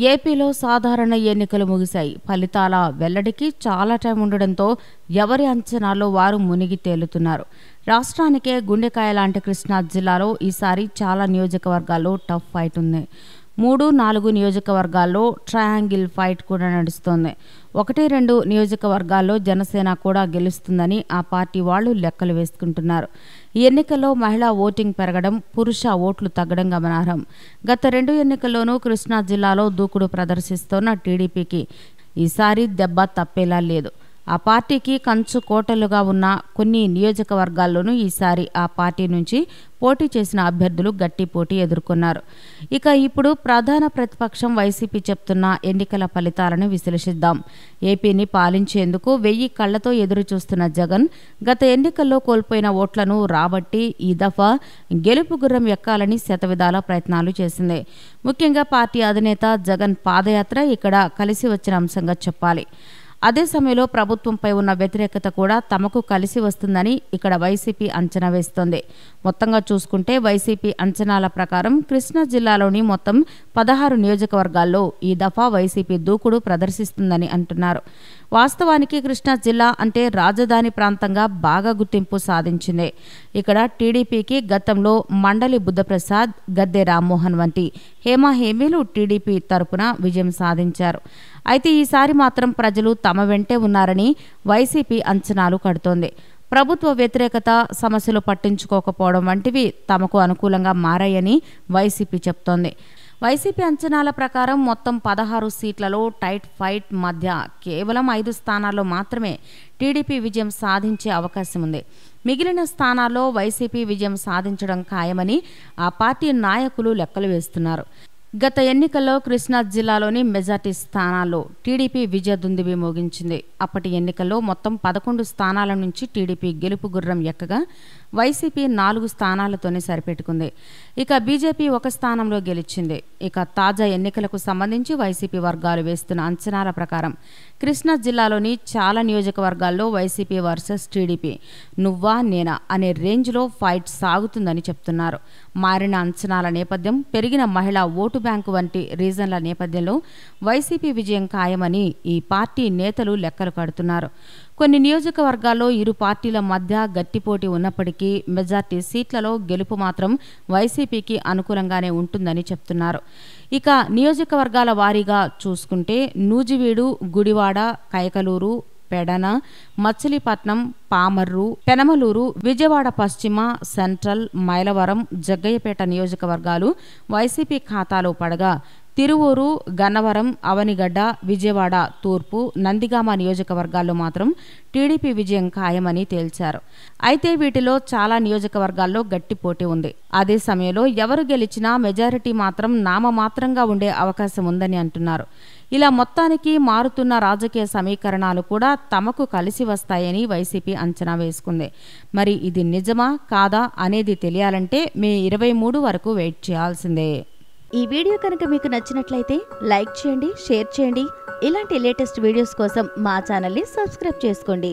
ఏపీలో సాధారణ ఎన్నికలు ముగిశాయి. ఫలితాల వెల్లడికి చాలా టైం ఉండడంతో ఎవరి అంచనాల్లో వారు మునిగి తేలుతున్నారు. రాష్ట్రానికే గుండెకాయ లాంటి కృష్ణా జిల్లాలో ఈసారి చాలా నియోజకవర్గాల్లో టఫ్ ఫైట్ ఉంది. 3-4 నియోజకవర్గాల్లో ట్రయాంగిల్ ఫైట్ కూడా నడుస్తోంది. 1-2 నియోజకవర్గాల్లో జనసేన కూడా గెలుస్తుందని ఆ పార్టీ వాళ్లు లెక్కలు వేసుకుంటున్నారు. ఈ ఎన్నికల్లో మహిళా ఓటింగ్ పెరగడం, పురుష ఓట్లు తగ్గడం గమనార్హం. గత 2 ఎన్నికల్లోనూ కృష్ణా జిల్లాలో దూకుడు ప్రదర్శిస్తోన్న టీడీపీకి ఈసారి దెబ్బ తప్పేలా లేదు. ఆ పార్టీకి కంచు కోటలుగా ఉన్న కొన్ని నియోజకవర్గాల్లోనూ ఈసారి ఆ పార్టీ నుంచి పోటీ చేసిన అభ్యర్థులు గట్టి పోటీ ఎదుర్కొన్నారు. ఇక ఇప్పుడు ప్రధాన ప్రతిపక్షం వైసీపీ చెప్తున్న ఎన్నికల ఫలితాలను విశ్లేషిద్దాం. ఏపీని పాలించేందుకు 1000 కళ్లతో ఎదురు చూస్తున్న జగన్ గత ఎన్నికల్లో కోల్పోయిన ఓట్లను రాబట్టి ఈ దఫా గెలుపు గుర్రం ఎక్కాలని శతవిధాల ప్రయత్నాలు చేసింది. ముఖ్యంగా పార్టీ అధినేత జగన్ పాదయాత్ర ఇక్కడ కలిసి వచ్చిన అంశంగా చెప్పాలి. అదే సమయంలో ప్రభుత్వంపై ఉన్న వ్యతిరేకత కూడా తమకు కలిసి వస్తుందని ఇక్కడ వైసీపీ అంచనా వేస్తోంది. మొత్తంగా చూసుకుంటే వైసీపీ అంచనాల ప్రకారం కృష్ణా జిల్లాలోని మొత్తం 16 నియోజకవర్గాల్లో ఈ దఫా వైసీపీ దూకుడు ప్రదర్శిస్తుందని అంటున్నారు. వాస్తవానికి కృష్ణా జిల్లా అంటే రాజధాని ప్రాంతంగా బాగా గుర్తింపు సాధించింది. ఇక్కడ టీడీపీకి గతంలో మండలి బుద్ధప్రసాద్, గద్దె రామ్మోహన్ వంటి హేమీలు టీడీపీ తరపున విజయం సాధించారు. అయితే ఈసారి మాత్రం ప్రజలు తమ వెంటే ఉన్నారని వైసీపీ అంచనాలు కడుతోంది. ప్రభుత్వ వ్యతిరేకత, సమస్యలు పట్టించుకోకపోవడం వంటివి తమకు అనుకూలంగా మారాయని వైసీపీ చెప్తోంది. వైసీపీ అంచనాల ప్రకారం మొత్తం 16 సీట్లలో టైట్ ఫైట్ మధ్య కేవలం 5 స్థానాల్లో మాత్రమే టీడీపీ విజయం సాధించే అవకాశం ఉంది. మిగిలిన స్థానాల్లో వైసీపీ విజయం సాధించడం ఖాయమని ఆ పార్టీ నాయకులు లెక్కలు వేస్తున్నారు. గత ఎన్నికల్లో కృష్ణా జిల్లాలోని మెజార్టీ స్థానాల్లో టీడీపీ విజయ దుందుబి మోగించింది. అప్పటి ఎన్నికల్లో మొత్తం 11 స్థానాల నుంచి టీడీపీ గెలుపు గుర్రం ఎక్కగా వైసీపీ 4 స్థానాలతోనే సరిపెట్టుకుంది. ఇక బీజేపీ 1 స్థానంలో గెలిచింది. ఇక తాజా ఎన్నికలకు సంబంధించి వైసీపీ వర్గాలు వేస్తున్న అంచనాల ప్రకారం కృష్ణా జిల్లాలోని చాలా నియోజకవర్గాల్లో వైసీపీ వర్సెస్ టీడీపీ నువ్వా నేనా అనే రేంజ్లో ఫైట్ సాగుతుందని చెప్తున్నారు. మారిన అంచనాల నేపథ్యం, పెరిగిన మహిళా ఓటు బ్యాంకు వంటి రీజన్ల నేపథ్యంలో వైసీపీ విజయం ఖాయమని ఈ పార్టీ నేతలు లెక్కలు కడుతున్నారు. కొన్ని నియోజకవర్గాల్లో ఇరు పార్టీల మధ్య గట్టిపోటీ ఉన్నప్పటికీ మెజార్టీ సీట్లలో గెలుపు మాత్రం వైసీపీకి అనుకూలంగానే ఉంటుందని చెప్తున్నారు. ఇక నియోజకవర్గాల వారీగా చూసుకుంటే నూజివీడు, గుడివాడ, కైకలూరు, పెడన, మచిలీపట్నం, పామర్రు, పెనమలూరు, విజయవాడ పశ్చిమ, సెంట్రల్, మైలవరం, జగ్గయ్యపేట నియోజకవర్గాలు వైసీపీ ఖాతాలో పడగా తిరువూరు, గన్నవరం, అవనిగడ్డ, విజయవాడ తూర్పు, నందిగామ నియోజకవర్గాల్లో మాత్రం టీడీపీ విజయం ఖాయమని తేల్చారు. అయితే వీటిలో చాలా నియోజకవర్గాల్లో గట్టి పోటీ ఉంది. అదే సమయంలో ఎవరు గెలిచినా మెజారిటీ మాత్రం నామమాత్రంగా ఉండే అవకాశం ఉందని అంటున్నారు. ఇలా మొత్తానికి మారుతున్న రాజకీయ సమీకరణాలు కూడా తమకు కలిసి వస్తాయని వైసీపీ అంచనా వేసుకుంది. మరి ఇది నిజమా కాదా అనేది తెలియాలంటే మే 23 వరకు వెయిట్ చేయాల్సిందే. ఈ వీడియో కనుక మీకు నచ్చినట్లయితే లైక్ చేయండి, షేర్ చేయండి. ఇలాంటి లేటెస్ట్ వీడియోస్ కోసం మా ఛానల్ని సబ్స్క్రైబ్ చేసుకోండి.